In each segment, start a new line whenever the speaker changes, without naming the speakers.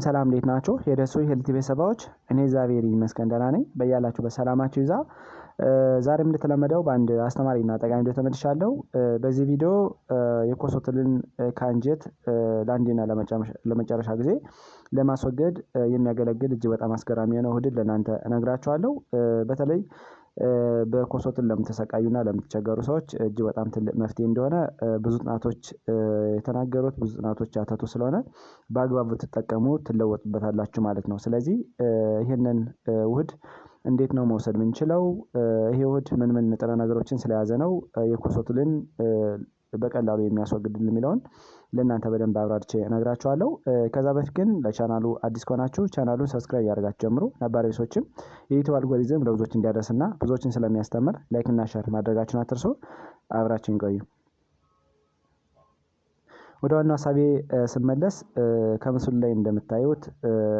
ሰላም እንዴት ናችሁ? የደሱ ሄልቲ ቤተሰቦች እኔ እግዚአብሔር ይመስገን ደህና ነኝ። በያላችሁ በሰላማችሁ ይዛ ዛሬም እንደተለመደው በአንድ አስተማሪና ጠቃሚ ቪዲዮ ተመልሻለሁ። በዚህ ቪዲዮ የኮሶትልን ከአንጀት ለአንዴና ለመጨረሻ ጊዜ ለማስወገድ የሚያገለግል እጅግ በጣም አስገራሚ የሆነ ውህድ ለእናንተ እነግራችኋለሁ። በተለይ በኮሶትን ለምትሰቃዩና ለምትቸገሩ ሰዎች እጅግ በጣም ትልቅ መፍትሄ እንደሆነ ብዙ ጥናቶች የተናገሩት ብዙ ጥናቶች ያተቱ ስለሆነ በአግባቡ ብትጠቀሙ ትለወጡበታላችሁ ማለት ነው። ስለዚህ ይሄንን ውህድ እንዴት ነው መውሰድ የምንችለው? ይሄ ውህድ ምን ምን ንጥረ ነገሮችን ስለያዘ ነው የኮሶትልን በቀላሉ የሚያስወግድልን የሚለውን ለእናንተ በደንብ አብራርቼ እነግራችኋለሁ። ከዛ በፊት ግን ለቻናሉ አዲስ ከሆናችሁ ቻናሉን ሰብስክራይብ ያደርጋችሁ ጀምሩ። ነባሪ ሰዎችም የዩቲዩብ አልጎሪዝም ለብዙዎች እንዲያደርስና ብዙዎችን ስለሚያስተምር ላይክ እና ሼር ማድረጋችሁን አትርሱ። አብራችን ቆዩ። ወደ ዋናው ሀሳቤ ስመለስ ከምስሉ ላይ እንደምታዩት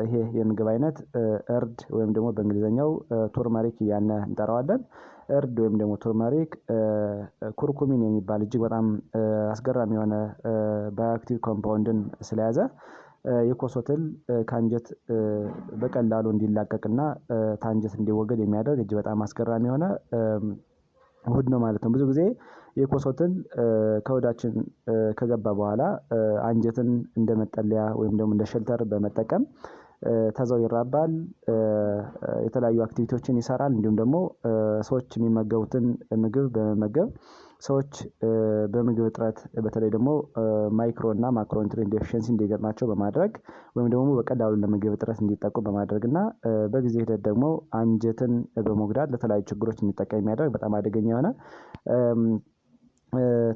ይሄ የምግብ አይነት እርድ ወይም ደግሞ በእንግሊዘኛው ቱርመሪክ እያልን እንጠራዋለን። እርድ ወይም ደግሞ ቱርመሪክ ኩርኩሚን የሚባል እጅግ በጣም አስገራሚ የሆነ ባዮአክቲቭ ኮምፓውንድን ስለያዘ የኮሶትል ከአንጀት በቀላሉ እንዲላቀቅና ታንጀት እንዲወገድ የሚያደርግ እጅግ በጣም አስገራሚ የሆነ ውህድ ነው ማለት ነው። ብዙ ጊዜ የኮሶትል ከሆዳችን ከገባ በኋላ አንጀትን እንደ መጠለያ ወይም ደግሞ እንደ ሼልተር በመጠቀም ተዛው ይራባል፣ የተለያዩ አክቲቪቲዎችን ይሰራል። እንዲሁም ደግሞ ሰዎች የሚመገቡትን ምግብ በመመገብ ሰዎች በምግብ እጥረት በተለይ ደግሞ ማይክሮ እና ማክሮ ኒውትሪየንት ዴፊሺየንሲ እንዲገጥማቸው በማድረግ ወይም ደግሞ በቀላሉ ለምግብ እጥረት እንዲጠቁ በማድረግ እና በጊዜ ሂደት ደግሞ አንጀትን በመጉዳት ለተለያዩ ችግሮች እንዲጠቃ የሚያደርግ በጣም አደገኛ የሆነ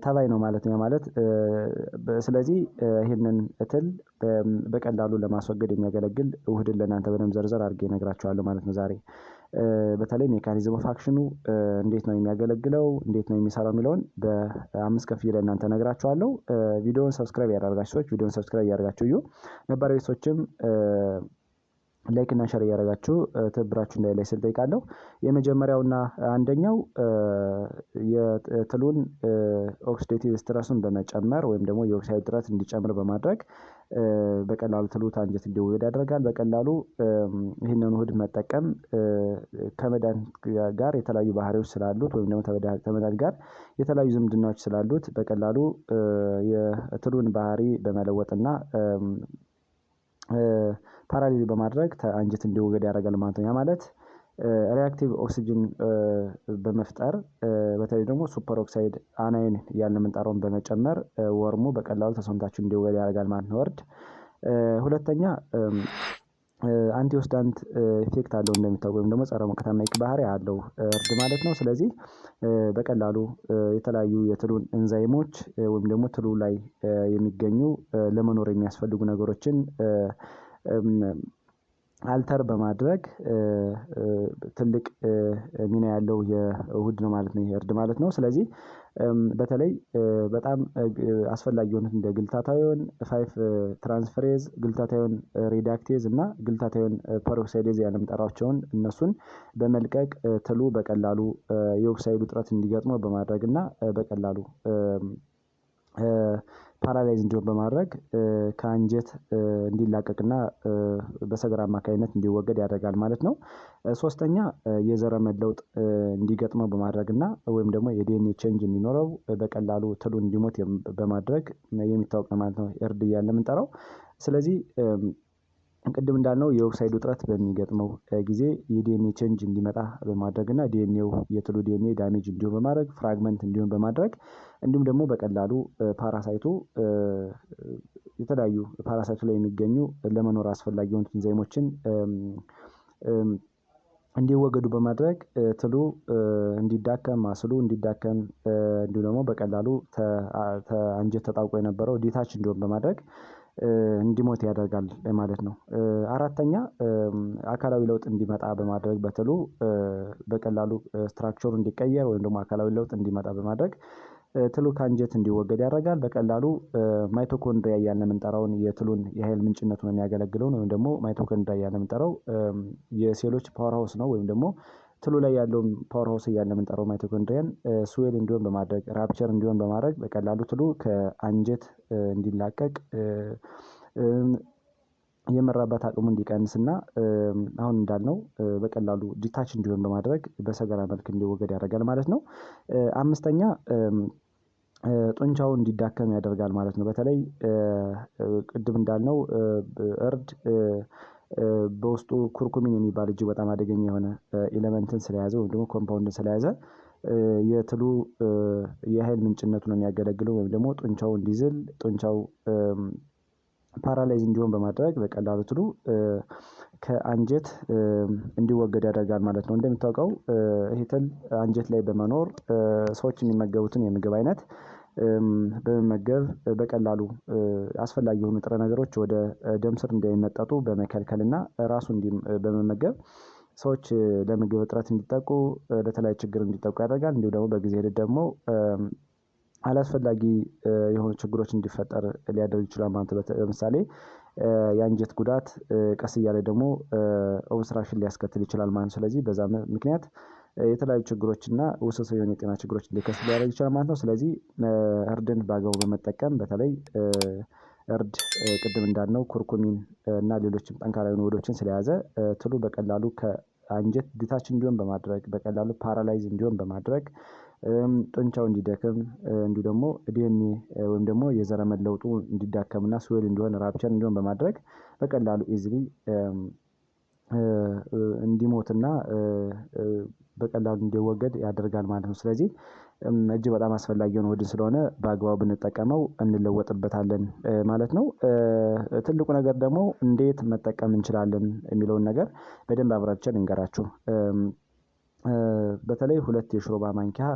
ተባይ ነው ማለት ነው። ማለት ስለዚህ ይህንን እትል በቀላሉ ለማስወገድ የሚያገለግል ውህድን ለእናንተ በደንብ ዘርዘር አድርጌ እነግራችኋለሁ ማለት ነው። ዛሬ በተለይ ሜካኒዝም ኦፍ አክሽኑ እንዴት ነው የሚያገለግለው፣ እንዴት ነው የሚሰራው የሚለውን በ5 ከፍዬ ለእናንተ እነግራችኋለሁ። ቪዲዮውን ሰብስክራይብ ያደርጋችሁ ሰዎች ቪዲዮውን ሰብስክራይብ ያደርጋችሁ እዩ። ነባራዊ ሰዎችም ላይክ እና ሼር እያደረጋችሁ ትብብራችሁ እንዳይለይ ስል ጠይቃለሁ። የመጀመሪያውና አንደኛው የትሉን ኦክሲዴቲቭ ስትረሱን በመጨመር ወይም ደግሞ የኦክሳይድ ውጥረት እንዲጨምር በማድረግ በቀላሉ ትሉ ታንጀት እንዲወገድ ያደርጋል። በቀላሉ ይህንን ውህድ መጠቀም ከመድኃኒት ጋር የተለያዩ ባህሪዎች ስላሉት ወይም ደግሞ ከመድኃኒት ጋር የተለያዩ ዝምድናዎች ስላሉት በቀላሉ የትሉን ባህሪ በመለወጥና ፓራሊዝ በማድረግ አንጀት እንዲወገድ ያደርጋል ማለት ነው። ያ ማለት ሪአክቲቭ ኦክሲጅን በመፍጠር በተለይ ደግሞ ሱፐር ኦክሳይድ አናይን እያልን የምንጠራውን በመጨመር ወርሙ በቀላሉ ተሰውነታችን እንዲወገድ ያደርጋል ማለት ነው። እርድ ሁለተኛ አንቲኦክሲዳንት ኢፌክት አለው እንደሚታወቀው ወይም ደግሞ ጸረ ሙቀታማይክ ባህሪ አለው እርድ ማለት ነው። ስለዚህ በቀላሉ የተለያዩ የትሉን ኤንዛይሞች ወይም ደግሞ ትሉ ላይ የሚገኙ ለመኖር የሚያስፈልጉ ነገሮችን አልተር በማድረግ ትልቅ ሚና ያለው የውህድ ነው ማለት ነው እርድ ማለት ነው። ስለዚህ በተለይ በጣም አስፈላጊ የሆኑት እንደ ግልታታዮን 5 ትራንስፈሬዝ፣ ግልታታዮን ሪዳክቴዝ እና ግልታታዮን ፐሮክሳይዴዝ ያለምጠራቸውን እነሱን በመልቀቅ ትሉ በቀላሉ የኦክሳይድ ውጥረት እንዲገጥመው በማድረግ እና በቀላሉ ፓራላይዝ እንዲሆን በማድረግ ከአንጀት እንዲላቀቅና በሰገራ አማካኝነት እንዲወገድ ያደርጋል ማለት ነው። ሶስተኛ የዘረመል ለውጥ እንዲገጥመው በማድረግና ወይም ደግሞ የዲኤንኤ ቼንጅ እንዲኖረው በቀላሉ ትሉ እንዲሞት በማድረግ የሚታወቅ ነው ማለት ነው እርድ እያልን የምንጠራው። ስለዚህ ቅድም እንዳልነው የኦክሳይድ ውጥረት በሚገጥመው ጊዜ የዲኤንኤ ቼንጅ እንዲመጣ በማድረግ እና ዲኤንኤው የትሉ ዲኤንኤ ዳሜጅ እንዲሆን በማድረግ ፍራግመንት እንዲሆን በማድረግ እንዲሁም ደግሞ በቀላሉ ፓራሳይቱ የተለያዩ ፓራሳይቱ ላይ የሚገኙ ለመኖር አስፈላጊ የሆኑት ኢንዛይሞችን እንዲወገዱ በማድረግ ትሉ እንዲዳከም ማስሉ እንዲዳከም እንዲሁም ደግሞ በቀላሉ አንጀት ተጣብቆ የነበረው ዲታች እንዲሆን በማድረግ እንዲሞት ያደርጋል ማለት ነው። አራተኛ አካላዊ ለውጥ እንዲመጣ በማድረግ በትሉ በቀላሉ ስትራክቸሩ እንዲቀየር ወይም ደግሞ አካላዊ ለውጥ እንዲመጣ በማድረግ ትሉ ከአንጀት እንዲወገድ ያደርጋል። በቀላሉ ማይቶኮንድሪያ እያልን የምንጠራውን የትሉን የኃይል ምንጭነቱን የሚያገለግለውን ወይም ደግሞ ማይቶኮንድሪያ እያልን የምንጠራው የሴሎች ፓወር ሃውስ ነው። ወይም ደግሞ ትሉ ላይ ያለውን ፓወር ሃውስ እያልን የምንጠራው ማይቶኮንድሪያን ስዌል እንዲሆን በማድረግ ራፕቸር እንዲሆን በማድረግ በቀላሉ ትሉ ከአንጀት እንዲላቀቅ የመራባት አቅሙ እንዲቀንስና አሁን እንዳልነው በቀላሉ ዲታች እንዲሆን በማድረግ በሰገራ መልክ እንዲወገድ ያደርጋል ማለት ነው። አምስተኛ ጡንቻው እንዲዳከም ያደርጋል ማለት ነው። በተለይ ቅድም እንዳልነው እርድ በውስጡ ኩርኩሚን የሚባል እጅግ በጣም አደገኛ የሆነ ኤሌመንትን ስለያዘ ወይም ደግሞ ኮምፓውንድን ስለያዘ የትሉ የኃይል ምንጭነቱ ነው የሚያገለግለው ወይም ደግሞ ጡንቻው እንዲዝል ጡንቻው ፓራላይዝ እንዲሆን በማድረግ በቀላሉ ትሉ ከአንጀት እንዲወገድ ያደርጋል ማለት ነው። እንደሚታወቀው ይሄ ትል አንጀት ላይ በመኖር ሰዎች የሚመገቡትን የምግብ አይነት በመመገብ በቀላሉ አስፈላጊ የሆኑ ንጥረ ነገሮች ወደ ደም ስር እንዳይመጠጡ በመከልከልና ራሱ በመመገብ ሰዎች ለምግብ እጥረት እንዲጠቁ ለተለያዩ ችግር እንዲጠቁ ያደርጋል። እንዲሁ ደግሞ በጊዜ ሂደት ደግሞ አላስፈላጊ የሆኑ ችግሮች እንዲፈጠር ሊያደርግ ይችላል ማለት ነው። ለምሳሌ የአንጀት ጉዳት ቀስ እያለ ደግሞ ኦብስትራክሽን ሊያስከትል ይችላል ማለት ነው። ስለዚህ በዛ ምክንያት የተለያዩ ችግሮች እና ውስብስብ የሆኑ የጤና ችግሮች ሊከሰቱ ሊያደርግ ይችላል ማለት ነው። ስለዚህ እርድን በአግባቡ በመጠቀም በተለይ እርድ ቅድም እንዳልነው ኩርኩሚን እና ሌሎችም ጠንካራ የሆኑ ውህዶችን ስለያዘ ትሉ በቀላሉ ከአንጀት ዲታች እንዲሆን በማድረግ በቀላሉ ፓራላይዝ እንዲሆን በማድረግ ጡንቻው እንዲደክም እንዲሁ ደግሞ ዲኤንኤ ወይም ደግሞ የዘረመል ለውጡ እንዲዳከምና ስዌል እንዲሆን ራፕቸር እንዲሆን በማድረግ በቀላሉ ኢዝሊ እንዲሞትና በቀላሉ እንዲወገድ ያደርጋል ማለት ነው። ስለዚህ እጅግ በጣም አስፈላጊ የሆነ ውህድ ስለሆነ በአግባቡ ብንጠቀመው እንለወጥበታለን ማለት ነው። ትልቁ ነገር ደግሞ እንዴት መጠቀም እንችላለን የሚለውን ነገር በደንብ አብራርተን እንገራችሁ። በተለይ 2 የሾርባ ማንኪያ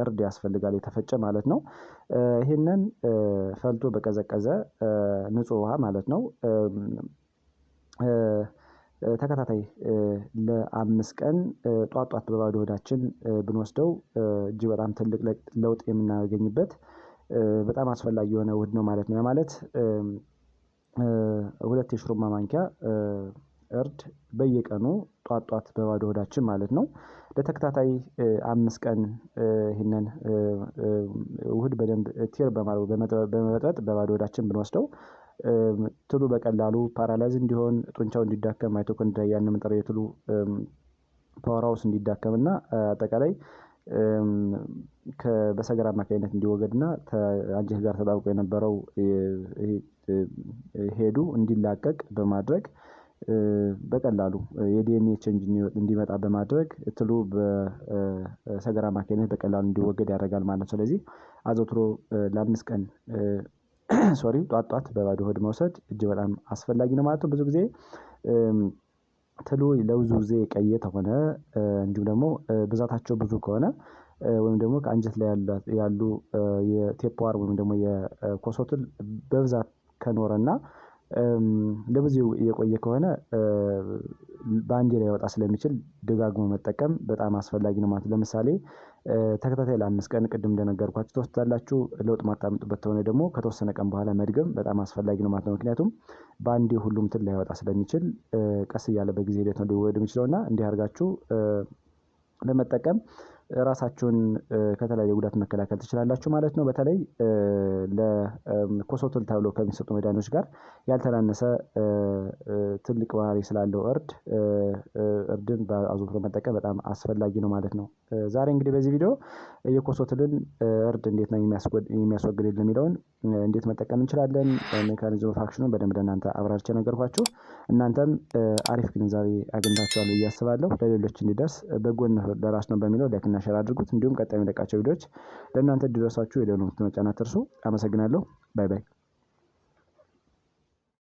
እርድ ያስፈልጋል የተፈጨ ማለት ነው። ይሄንን ፈልቶ በቀዘቀዘ ንጹህ ውሃ ማለት ነው ተከታታይ ለ5 ቀን ጧት በባዶ ሆዳችን ብንወስደው እጅግ በጣም ትልቅ ለውጥ የምናገኝበት በጣም አስፈላጊ የሆነ ውህድ ነው ማለት ነው። ማለት 2 የሾርባ ማንኪያ እርድ በየቀኑ ጧት በባዶ ሆዳችን ማለት ነው ለተከታታይ 5 ቀን ይሄንን ውህድ በደንብ ቲር በመበጥበጥ በባዶ ሆዳችን ብንወስደው ትሉ በቀላሉ ፓራላይዝ እንዲሆን ጡንቻው እንዲዳከም ማይቶኮንድሪያ የምንጠራው የትሉ ፓወር ሃውስ እንዲዳከም እና አጠቃላይ በሰገራ አማካኝነት እንዲወገድና አንጀት ጋር ተጣብቆ የነበረው ሄዱ እንዲላቀቅ በማድረግ በቀላሉ የዲኤንኤ ቼንጅ እንዲመጣ በማድረግ ትሉ በሰገራ አማካኝነት በቀላሉ እንዲወገድ ያደርጋል ማለት ነው። ስለዚህ አዘውትሮ ለ5 ቀን ጧት በባዶ ሆድ መውሰድ እጅግ በጣም አስፈላጊ ነው ማለት ነው። ብዙ ጊዜ ትሉ ለብዙ ጊዜ የቆየ ከሆነ እንዲሁም ደግሞ ብዛታቸው ብዙ ከሆነ ወይም ደግሞ ከአንጀት ላይ ያሉ የቴፕዋር ወይም ደግሞ የኮሶ ትል በብዛት ከኖረና ለብዙ የቆየ ከሆነ በአንዴ ላይወጣ ስለሚችል ደጋግሞ መጠቀም በጣም አስፈላጊ ነው ማለት ነው። ለምሳሌ ተከታታይ ለ5 ቀን ቅድም እንደነገርኳችሁ ትወስዳላችሁ ለውጥ ማታመጡበት ከሆነ ደግሞ ከተወሰነ ቀን በኋላ መድገም በጣም አስፈላጊ ነው ማለት ነው። ምክንያቱም በአንዴ ሁሉም ትል ላይወጣ ስለሚችል ቀስ እያለ በጊዜ ሂደት ነው ሊወገድ የሚችለው እና እንዲህ አድርጋችሁ በመጠቀም ራሳችሁን ከተለያየ ጉዳት መከላከል ትችላላችሁ ማለት ነው። በተለይ ለኮሶ ትል ተብሎ ከሚሰጡ መድኃኒቶች ጋር ያልተናነሰ ትልቅ ባህሪ ስላለው እርድን አዘውትሮ መጠቀም በጣም አስፈላጊ ነው ማለት ነው። ዛሬ እንግዲህ በዚህ ቪዲዮ የኮሶ ትልን እርድ እንዴት ነው የሚያስወግድልን የሚለውን እንዴት መጠቀም እንችላለን ሜካኒዝም ኦፍ አክሽኑን በደንብ ለእናንተ አብራርቼ ነገርኳችሁ። እናንተም አሪፍ ግንዛቤ አግኝታችኋል ብዬ አስባለሁ። ለሌሎች እንዲደርስ በጎነት ለራስ ነው በሚለው ላይክና ሼር አድርጉት። እንዲሁም ቀጣይ የሚለቃቸው ቪዲዮዎች ለእናንተ እንዲደርሳችሁ የደወል ምልክቱን መጫን አትርሱ። አመሰግናለሁ። ባይ ባይ።